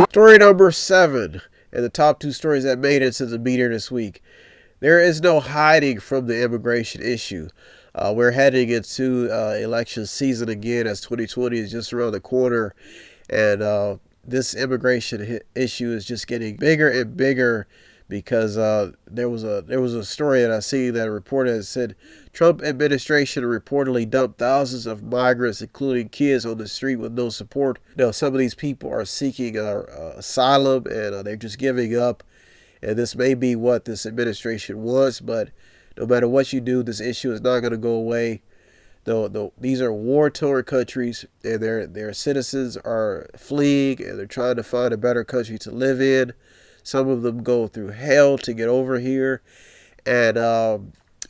Story number 7, and the top 2 stories that made it to the Mediator this week. There is no hiding from the immigration issue. We're heading into election season again, as 2020 is just around the corner, and this immigration issue is just getting bigger and bigger because there was a story that I see that a reporter said Trump administration reportedly dumped thousands of migrants, including kids, on the street with no support. Some of these people are seeking asylum, and they're just giving up. And this may be what this administration wants, but no matter what you do, this issue is not going to go away. Though these are war-torn countries, and their citizens are fleeing, and they're trying to find a better country to live in. Some of them go through hell to get over here, and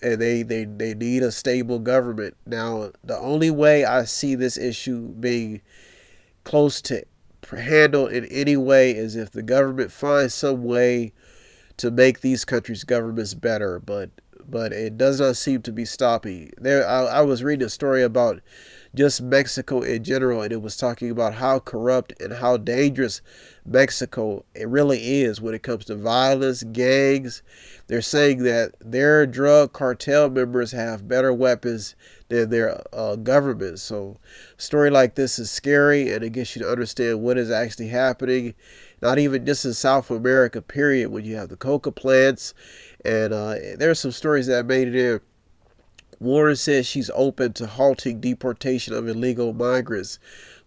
they need a stable government. Now, the only way I see this issue being close to handled in any way is if the government finds some way to make these countries' governments better, but it does not seem to be stopping. I was reading a story about just Mexico in general, and it was talking about how corrupt and how dangerous Mexico it really is when it comes to violence, gangs. They're saying that their drug cartel members have better weapons than their government. So a story like this is scary, and it gets you to understand what is actually happening, not even just in South America, period, when you have the coca plants. And there are some stories that made it in. Warren says she's open to halting deportation of illegal migrants.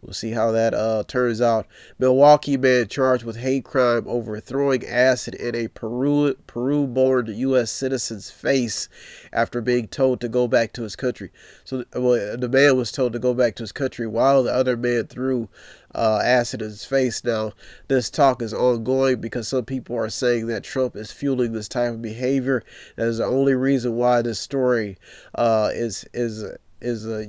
We'll see how that turns out. Milwaukee man charged with hate crime over throwing acid in a Peru-born U.S. citizen's face after being told to go back to his country. So the man was told to go back to his country while the other man threw acid in his face. Now, this talk is ongoing because some people are saying that Trump is fueling this type of behavior. That is the only reason why this story is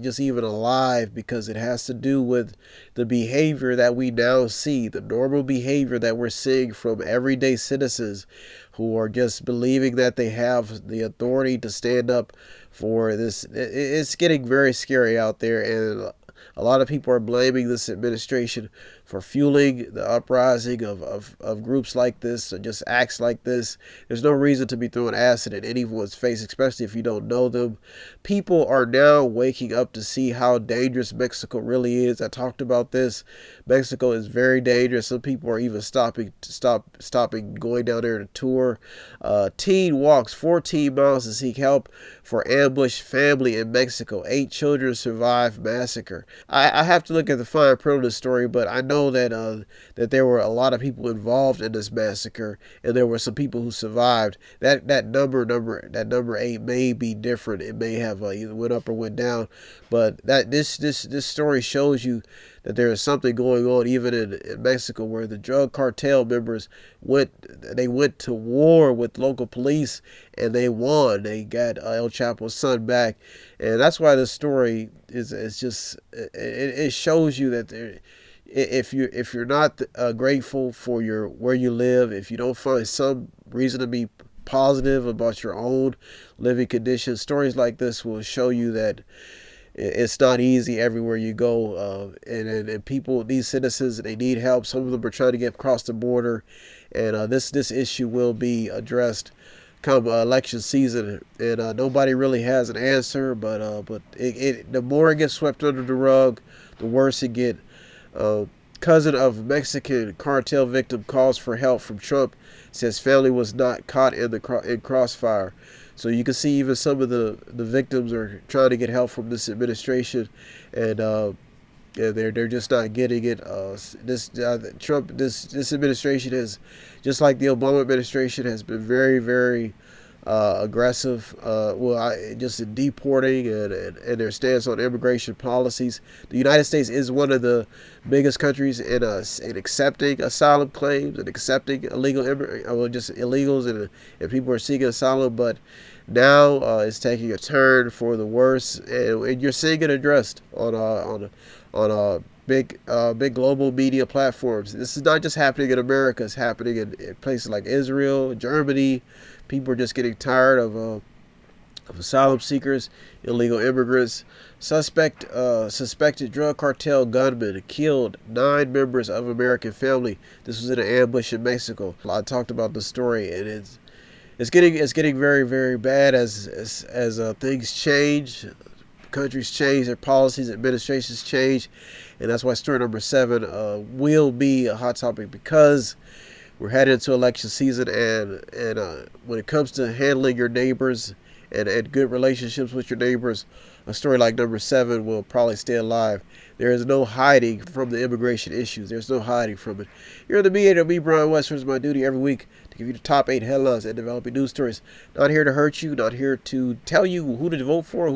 just even alive, because it has to do with the behavior that we now see, the normal behavior that we're seeing from everyday citizens who are just believing that they have the authority to stand up for this. It's getting very scary out there, and a lot of people are blaming this administration for fueling the uprising of groups like this, or just acts like this. There's no reason to be throwing acid in anyone's face, especially if you don't know them. People are now waking up to see how dangerous Mexico really is. I talked about this. Mexico is very dangerous. Some people are even stopping going down there to tour. Teen walks 14 miles to seek help for ambushed family in Mexico. 8 children survived massacre. I have to look at the fine print of the story, but I know that there were a lot of people involved in this massacre, and there were some people who survived. That number 8 may be different. It may have either went up or went down, but this story shows you that there is something going on even in Mexico, where the drug cartel members went to war with local police, and they won. They got El Chapo's son back, and that's why this story is just it shows you that if you're not grateful for where you live, if you don't find some reason to be positive about your own living conditions, stories like this will show you that it's not easy everywhere you go, and people, these citizens, they need help. Some of them are trying to get across the border, and this issue will be addressed come election season, and nobody really has an answer. But the more it gets swept under the rug, the worse it get. Cousin of Mexican cartel victim calls for help from Trump, says family was not caught in crossfire. So you can see even some of the victims are trying to get help from this administration, and they're just not getting it. This administration has, just like the Obama administration, has been very, very aggressive. Just in deporting and their stance on immigration policies. The United States is one of the biggest countries in accepting asylum claims and accepting just illegals, and people are seeking asylum. But now it's taking a turn for the worse, and you're seeing it addressed on big global media platforms. This is not just happening in America; it's happening in places like Israel, Germany. People are just getting tired of of asylum seekers, illegal immigrants. Suspected drug cartel gunman killed 9 members of American family. This was in an ambush in Mexico. I talked about the story, and it's getting very, very bad as things change. Countries change their policies, administrations change, and that's why story number 7 will be a hot topic, because we're headed into election season, and when it comes to handling your neighbors and good relationships with your neighbors, a story like number 7 will probably stay alive. There is no hiding from the immigration issues. There's no hiding from it. You're the Mediator. Me, Brian West. It's my duty every week to give you the top 8 headlines and developing news stories. Not here to hurt you. Not here to tell you who to vote for,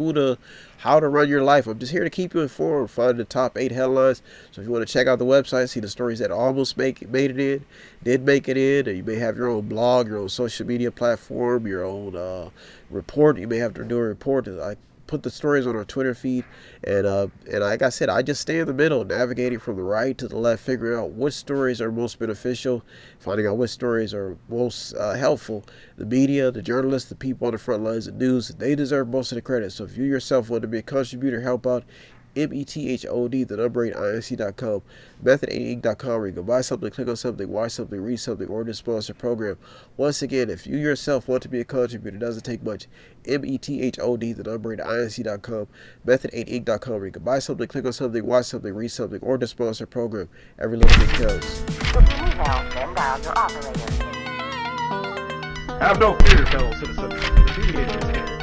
how to run your life. I'm just here to keep you informed, find the top 8 headlines. So if you want to check out the website, see the stories that almost made it in, did make it in, and you may have your own blog, your own social media platform, your own report. You may have to do a report. I put the stories on our Twitter feed, and like I said, I just stay in the middle, navigating from the right to the left, figuring out which stories are most beneficial, finding out which stories are most helpful. The media, the journalists, the people on the front lines of news, they deserve most of the credit. So if you yourself want to be a contributor, help out, METHOD, the number 8, INC.com, method8inc.com, where you can buy something, click on something, watch something, read something, or just sponsor a program. Once again, if you yourself want to be a contributor, it doesn't take much. METHOD, the number 8, INC.com, method8inc.com, where you can buy something, click on something, watch something, read something, or just sponsor a program. Every little bit counts. Have no fear, fellow citizens. The Mediator is here.